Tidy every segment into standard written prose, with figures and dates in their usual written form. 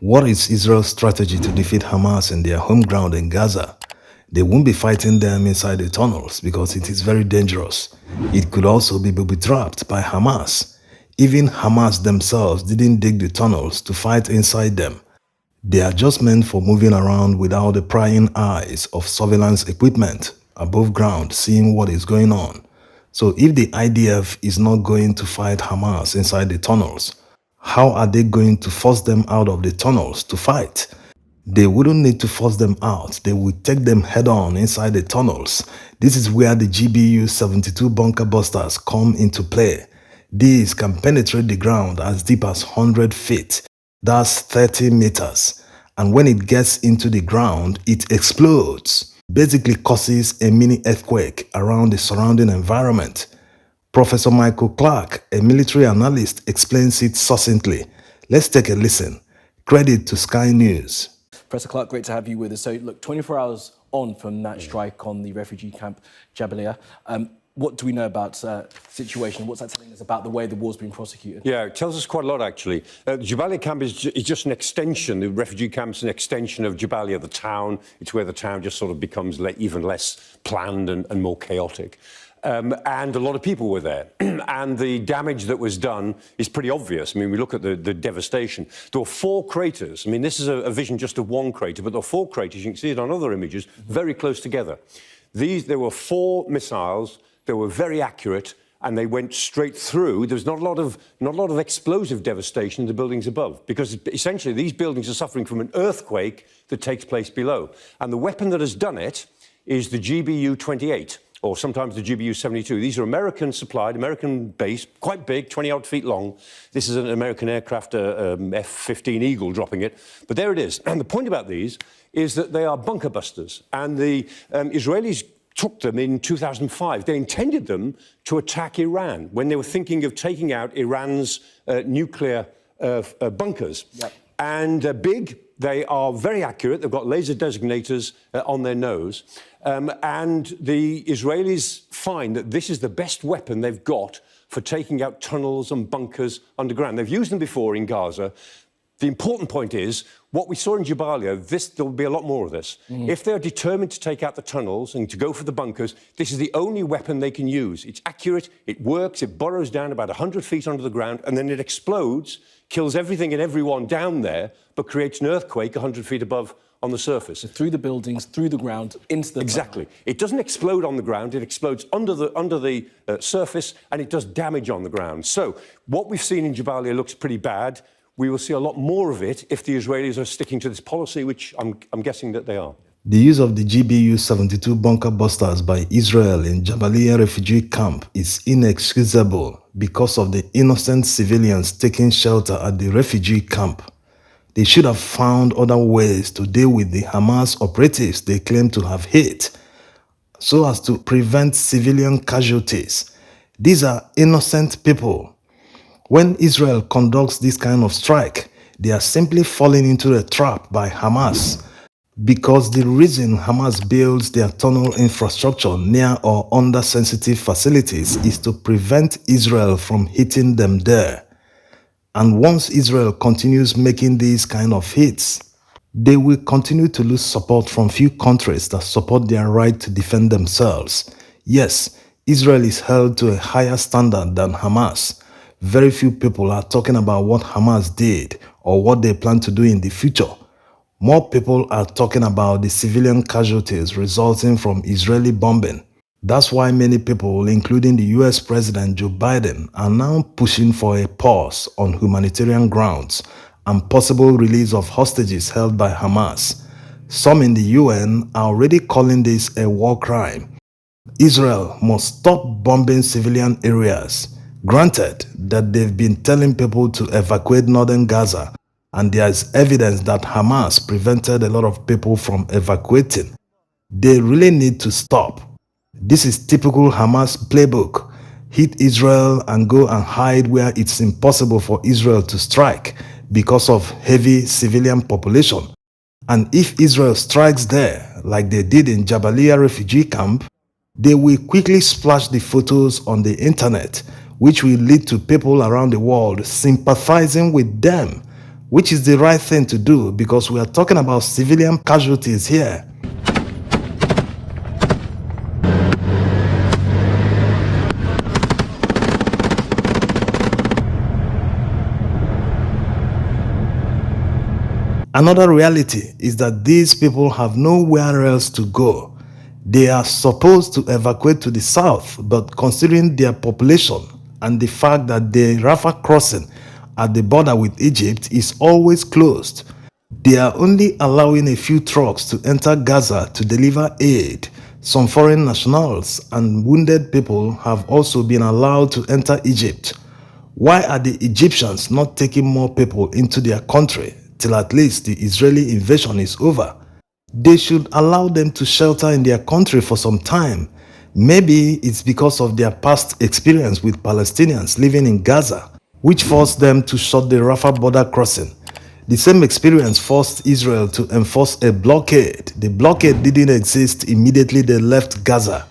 What is Israel's strategy to defeat Hamas in their home ground in Gaza? They won't be fighting them inside the tunnels because it is very dangerous. It could also be booby-trapped by Hamas. Even Hamas themselves didn't dig the tunnels to fight inside them. They are just meant for moving around without the prying eyes of surveillance equipment above ground seeing what is going on. So if the IDF is not going to fight Hamas inside the tunnels, how are they going to force them out of the tunnels to fight? They wouldn't need to force them out. They would take them head-on inside the tunnels. This is where the GBU-28 bunker busters come into play. These can penetrate the ground as deep as 100 feet. That's 30 meters. And when it gets into the ground, it explodes. Basically causes a mini earthquake around the surrounding environment. Professor Michael Clark, a military analyst, explains it succinctly. Let's take a listen. Credit to Sky News. Professor Clark, great to have you with us. So, look, 24 hours on from that strike on the refugee camp Jabalia, what do we know about the situation? What's that telling us about the way the war's being prosecuted? Yeah, it tells us quite a lot, actually. Jabalia camp is just an extension. The refugee camp's an extension of Jabalia, the town. It's where the town just sort of becomes even less planned and more chaotic. And a lot of people were there. And the damage that was done is pretty obvious. I mean, we look at the devastation. There were 4 craters. I mean, this is a vision just of one crater, but there were 4 craters. You can see it on other images, very close together. There were 4 missiles. They were very accurate, and they went straight through. There's not a lot of explosive devastation in the buildings above, because essentially these buildings are suffering from an earthquake that takes place below. And the weapon that has done it is the GBU-28, or sometimes the GBU-72. These are American-supplied, American-based, quite big, 20-odd feet long. This is an American aircraft, F-15 Eagle, dropping it. But there it is. And the point about these is that they are bunker busters. And the Israelis took them in 2005. They intended them to attack Iran when they were thinking of taking out Iran's nuclear bunkers. Yep. And big, they are very accurate. They've got laser designators on their nose. And the Israelis find that this is the best weapon they've got for taking out tunnels and bunkers underground. They've used them before in Gaza. The important point is, what we saw in Jabalia, there will be a lot more of this. If they're determined to take out the tunnels and to go for the bunkers, this is the only weapon they can use. It's accurate, it works, it burrows down about 100 feet under the ground, and then it explodes, kills everything and everyone down there, but creates an earthquake 100 feet above on the surface. So through the buildings, through the ground, into the... Exactly. It doesn't explode on the ground, it explodes under the surface, and it does damage on the ground. So what we've seen in Jabalia looks pretty bad. We will see a lot more of it if the Israelis are sticking to this policy, which I'm guessing that they are. The use of the GBU-28 bunker busters by Israel in Jabalia refugee camp is inexcusable because of the innocent civilians taking shelter at the refugee camp. They should have found other ways to deal with the Hamas operatives they claim to have hit, so as to prevent civilian casualties. These are innocent people. When Israel conducts this kind of strike, they are simply falling into a trap by Hamas, because the reason Hamas builds their tunnel infrastructure near or under sensitive facilities is to prevent Israel from hitting them there. And once Israel continues making these kind of hits, they will continue to lose support from few countries that support their right to defend themselves. Yes, Israel is held to a higher standard than Hamas. Very few people are talking about what Hamas did or what they plan to do in the future. More people are talking about the civilian casualties resulting from Israeli bombing. That's why many people, including the US President Joe Biden, are now pushing for a pause on humanitarian grounds and possible release of hostages held by Hamas. Some in the UN are already calling this a war crime. Israel must stop bombing civilian areas. Granted that they've been telling people to evacuate northern Gaza, and there is evidence that Hamas prevented a lot of people from evacuating. They really need to stop. This is typical Hamas playbook. Hit Israel and go and hide where it's impossible for Israel to strike because of heavy civilian population. And if Israel strikes there, like they did in Jabalia refugee camp, they will quickly splash the photos on the internet, which will lead to people around the world sympathizing with them. which is the right thing to do because we are talking about civilian casualties here. Another reality is that these people have nowhere else to go. They are supposed to evacuate to the south, but considering their population and the fact that the Rafah crossing at the border with Egypt is always closed, they are only allowing a few trucks to enter Gaza to deliver aid. Some foreign nationals and wounded people have also been allowed to enter Egypt. Why are the Egyptians not taking more people into their country till at least the Israeli invasion is over? They should allow them to shelter in their country for some time. Maybe it's because of their past experience with Palestinians living in Gaza, which forced them to shut the Rafah border crossing. The same experience forced Israel to enforce a blockade. The blockade didn't exist immediately they left Gaza.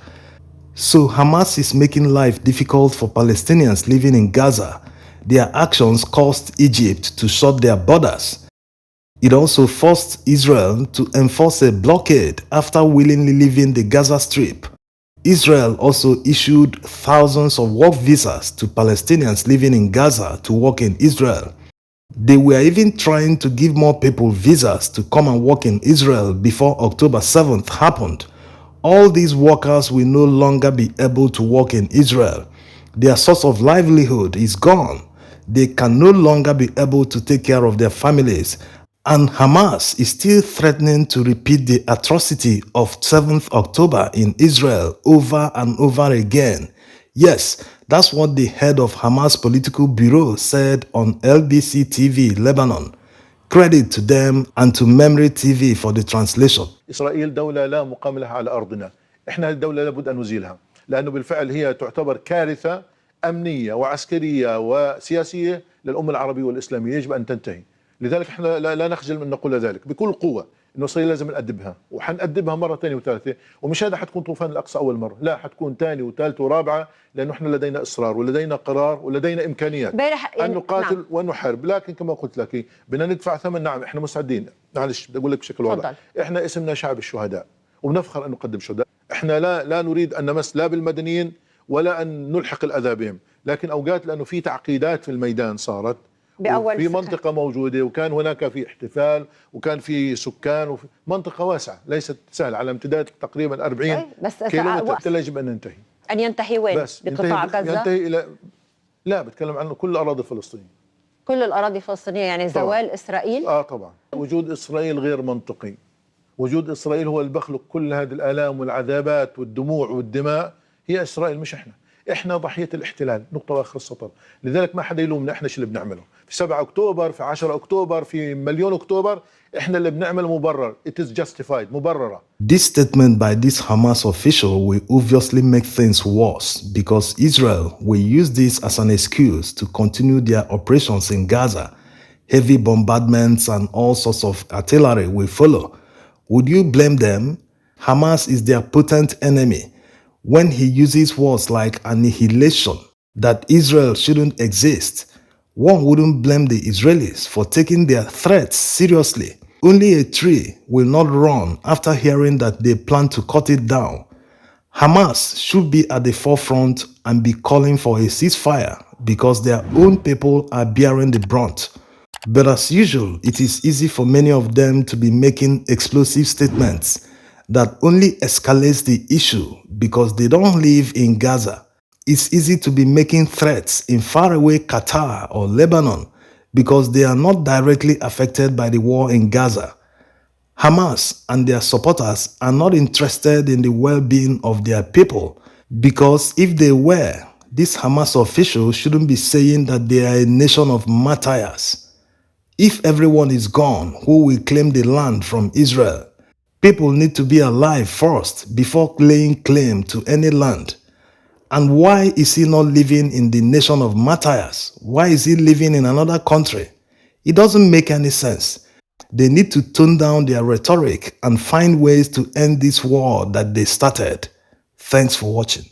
So Hamas is making life difficult for Palestinians living in Gaza. Their actions caused Egypt to shut their borders. It also forced Israel to enforce a blockade after willingly leaving the Gaza Strip. Israel also issued thousands of work visas to Palestinians living in Gaza to work in Israel. They were even trying to give more people visas to come and work in Israel before October 7th happened. All these workers will no longer be able to work in Israel. Their source of livelihood is gone. They can no longer be able to take care of their families. And Hamas is still threatening to repeat the atrocity of 7th October in Israel over and over again. Yes, that's what the head of Hamas political bureau said on LBC TV Lebanon. Credit to them and to Memory TV for the translation. إسرائيل دولة لا مقام لها على أرضنا. إحنا هذه الدولة لابد أن نزيلها لأنه بالفعل هي تعتبر كارثة أمنية وعسكرية وسياسية للأمة العربية والإسلامية، يجب أن تنتهي. لذلك احنا لا نخجل من نقول ذلك بكل قوة انه اسرائيل لازم نأدبها وحنأدبها مرة ثانية وثالثة، ومش هذا حتكون طوفان الأقصى أول مرة، لا حتكون ثانية وثالثة ورابعة لأنه احنا لدينا إصرار ولدينا قرار ولدينا إمكانيات أن نقاتل نعم. ونحارب، لكن كما قلت لك بدنا ندفع ثمن. نعم احنا مستعدين، معلش بدي أقول لك بشكل واضح، احنا اسمنا شعب الشهداء وبنفخر أن نقدم شهداء. احنا لا نريد أن نمس لا بالمدنيين ولا أن نلحق الأذى بهم، لكن أوقات لأنه في تعقيدات في الميدان صارت في منطقة موجودة وكان هناك في احتفال وكان في سكان وفي منطقة واسعة ليست سهلة على امتداد تقريبا 40 كيلومتر. يجب أن ننتهي. أن ينتهي وين؟ بقطاع غزة؟ ينتهي إلى لا بتكلم عنه كل الأراضي الفلسطينية. كل الأراضي الفلسطينية يعني زوال طبعا. إسرائيل؟ طبعا. وجود إسرائيل غير منطقي. وجود إسرائيل هو اللي بخلق كل هذه الآلام والعذابات والدموع والدماء. هي إسرائيل مش احنا ضحية الاحتلال، نقطة واخر السطر. لذلك ما حدا يلومنا، احنا شو اللي بنعمله في 7 أكتوبر، في 10 أكتوبر، في مليون أكتوبر، احنا اللي بنعمله مبرر. It is justified، مبررة. This statement by this Hamas official will obviously make things worse because Israel will use this as an excuse to continue their operations in Gaza. Heavy bombardments and all sorts of artillery will follow. Would you blame them? Hamas is their potent enemy. When he uses words like annihilation, that Israel shouldn't exist, one wouldn't blame the Israelis for taking their threats seriously. Only a tree will not run after hearing that they plan to cut it down. Hamas should be at the forefront and be calling for a ceasefire because their own people are bearing the brunt. But as usual, it is easy for many of them to be making explosive statements that only escalates the issue because they don't live in Gaza. It's easy to be making threats in faraway Qatar or Lebanon because they are not directly affected by the war in Gaza. Hamas and their supporters are not interested in the well-being of their people because if they were, this Hamas official shouldn't be saying that they are a nation of martyrs. If everyone is gone, who will claim the land from Israel? People need to be alive first before laying claim to any land. And why is he not living in the nation of martyrs? Why is he living in another country? It doesn't make any sense. They need to tone down their rhetoric and find ways to end this war that they started. Thanks for watching.